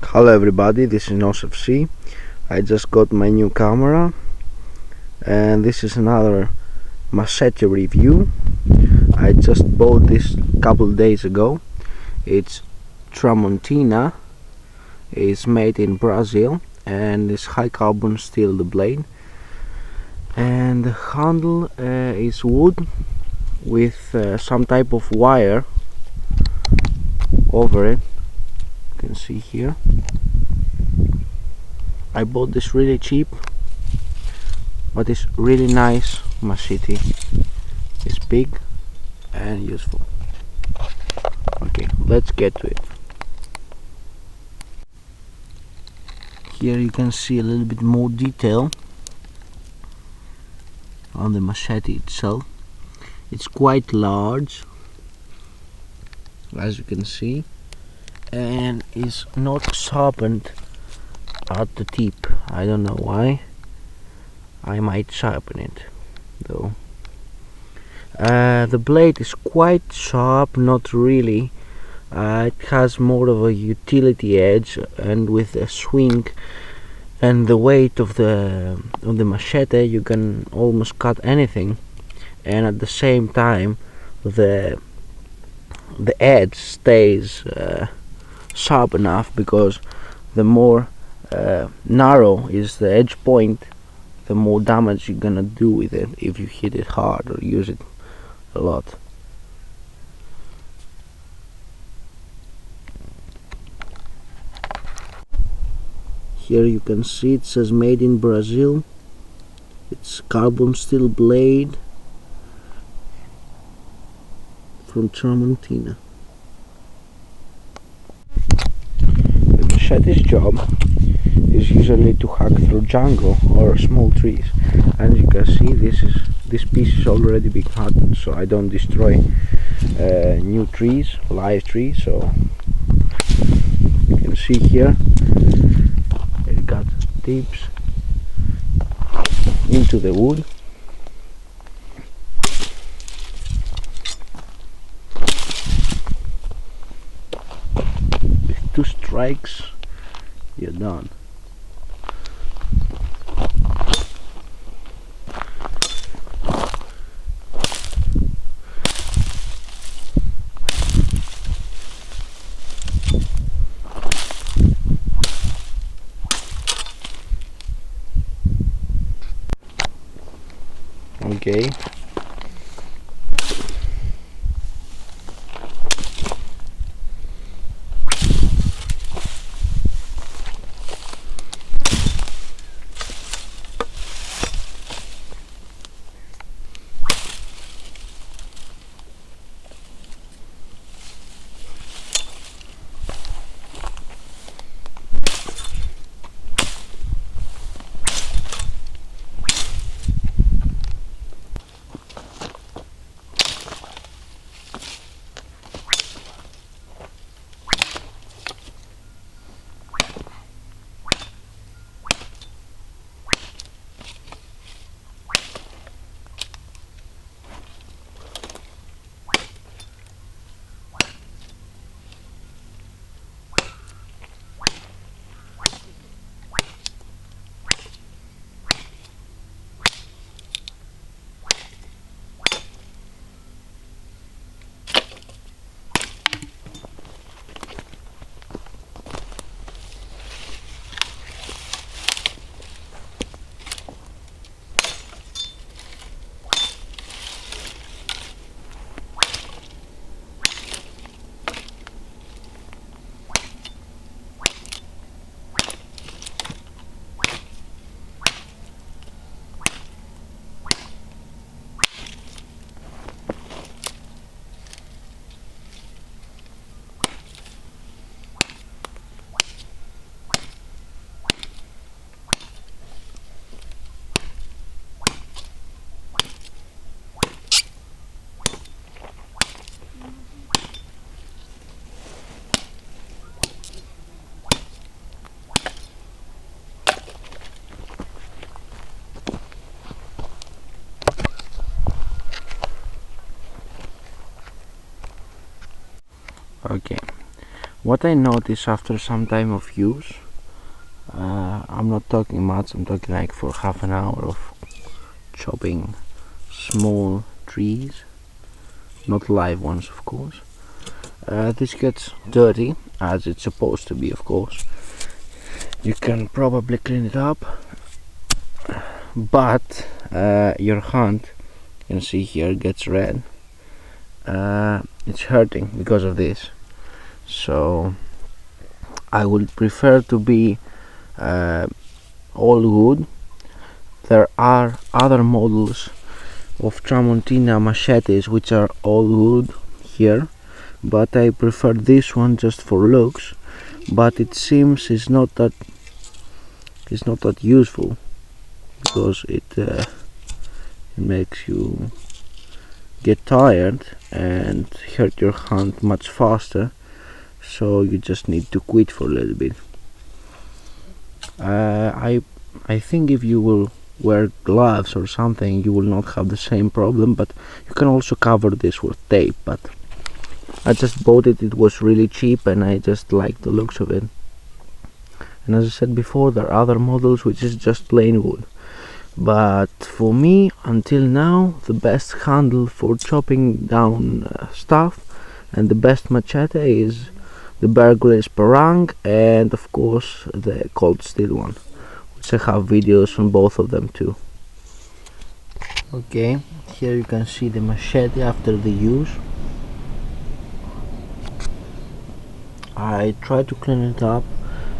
Hello everybody, this is Nosfctech. I just got my new camera and this is another machete review. I just bought this a couple days ago. It's Tramontina. It's made in Brazil and it's high carbon steel, the blade, and the handle is wood with some type of wire over it. You can see here. I bought this really cheap, but it's really nice machete. It's big and useful. Okay, let's get to it. Here you can see a little bit more detail on the machete itself. It's quite large, as you can see, and is not sharpened at the tip. I don't know why. I might sharpen it though. The blade is quite sharp, not really. It has more of a utility edge, and with a swing and the weight of the machete, you can almost cut anything. And at the same time, the edge stays sharp enough, because the more narrow is the edge point, the more damage you're gonna do with it if you hit it hard or use it a lot. Here you can see it says made in Brazil. It's carbon steel blade from Tramontina. The machete's job is usually to hack through jungle or small trees. As you can see, this piece is already been hacked, so I don't destroy new trees, live trees. So you can see here it got tips into the wood. With 2 strikes you're done. Okay. What I noticed after some time of use, I'm not talking much, I'm talking like for half an hour of chopping small trees, not live ones of course. This gets dirty, as it's supposed to be of course. You can probably clean it up, but your hand, you can see here, gets red. It's hurting because of this, so I would prefer to be all wood. There are other models of Tramontina Machetes which are all wood here, but I prefer this one just for looks, but it seems it's not that useful, because it makes you get tired and hurt your hand much faster, so you just need to quit for a little bit. I think if you will wear gloves or something you will not have the same problem, but you can also cover this with tape. But I just bought it, it was really cheap and I just like the looks of it. And as I said before, there are other models which is just plain wood, but for me until now the best handle for chopping down stuff and the best machete is the Bear Grylls Parang, and of course the cold steel one, which I have videos on both of them too. Okay, here you can see the machete after the use. I try to clean it up,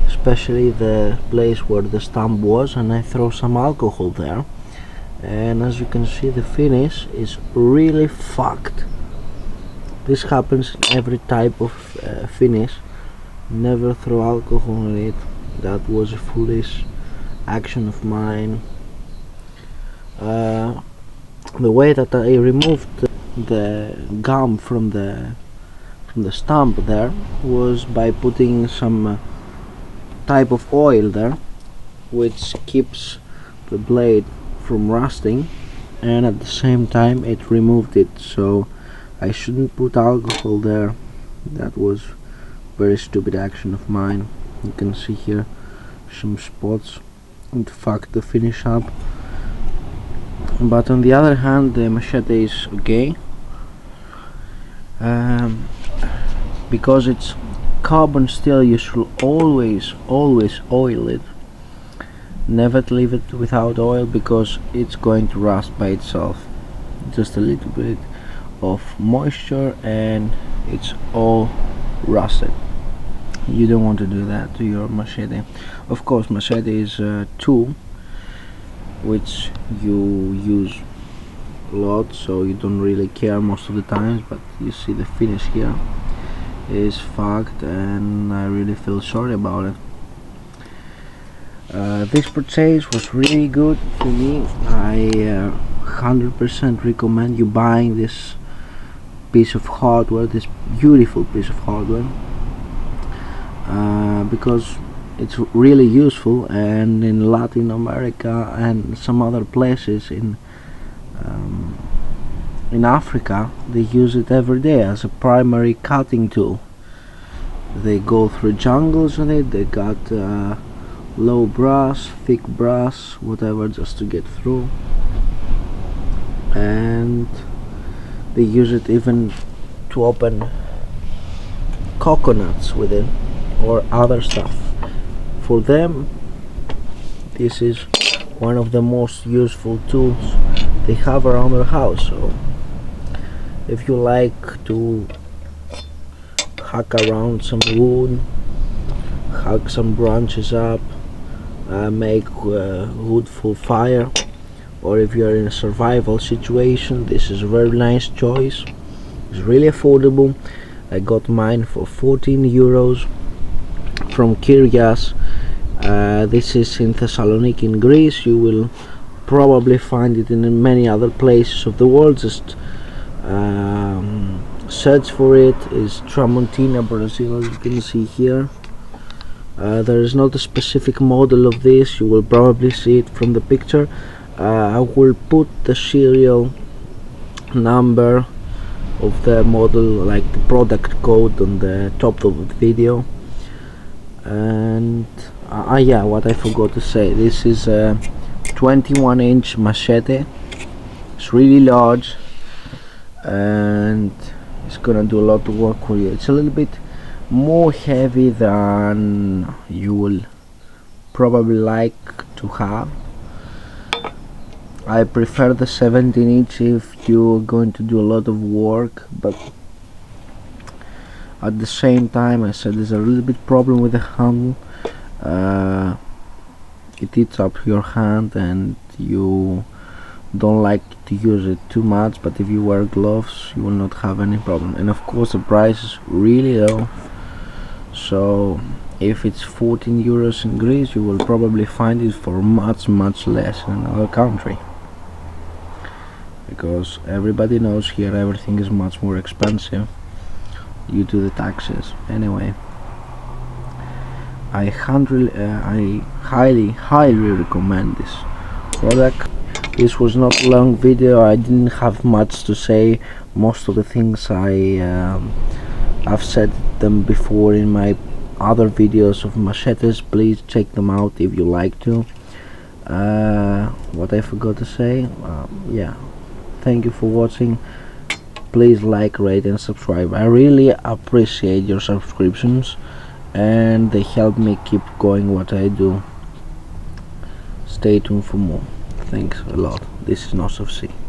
especially the place where the stump was, and I throw some alcohol there, and as you can see the finish is really fucked. This happens in every type of finish. Never throw alcohol on it. That was a foolish action of mine. The way that I removed the gum from the stump there was by putting some type of oil there, which keeps the blade from rusting, and at the same time it removed it, so I shouldn't put alcohol there. That was very stupid action of mine. You can see here some spots. It fucked the finish up. But on the other hand, the machete is okay, because it's carbon steel. You should always oil it. Never leave it without oil, because it's going to rust by itself. Just a little bit of moisture and it's all rusted. You don't want to do that to your machete. Of course, machete is a tool which you use a lot, so you don't really care most of the times, but you see the finish here is fucked and I really feel sorry about it. This purchase was really good for me. I 100% recommend you buying this piece of hardware, this beautiful piece of hardware, because it's really useful, and in Latin America and some other places in Africa they use it every day as a primary cutting tool. They go through jungles on it. They got low brass, thick brass, whatever, just to get through, and they use it even to open coconuts with it or other stuff. For them, this is one of the most useful tools they have around their house. So if you like to hack around some wood, hack some branches up, make wood for fire, or if you are in a survival situation, this is a very nice choice. It's really affordable. I got mine for 14 euros from Kyrias. This is in Thessaloniki in Greece. You will probably find it in many other places of the world. Just search for it. It's Tramontina, Brazil, as you can see here. There is not a specific model of this. You will probably see it from the picture. I will put the serial number of the model, like the product code on the top of the video. And yeah, what I forgot to say, this is a 21-inch machete. It's really large and it's gonna do a lot of work for you. It's a little bit more heavy than you will probably like to have. I prefer the 17-inch if you're going to do a lot of work, but at the same time, I said there's a little bit problem with the handle. It eats up your hand and you don't like to use it too much, but if you wear gloves you will not have any problem. And of course the price is really low, so if it's 14 euros in Greece, you will probably find it for much less in another country, because everybody knows here everything is much more expensive due to the taxes. Anyway, I highly recommend this product. This was not a long video. I didn't have much to say. Most of the things I've said them before in my other videos of machetes. Please check them out if you like to. What I forgot to say, yeah, thank you for watching. Please like, rate and subscribe. I really appreciate your subscriptions and they help me keep going what I do. Stay tuned for more. Thanks a lot. This is Nosfctech.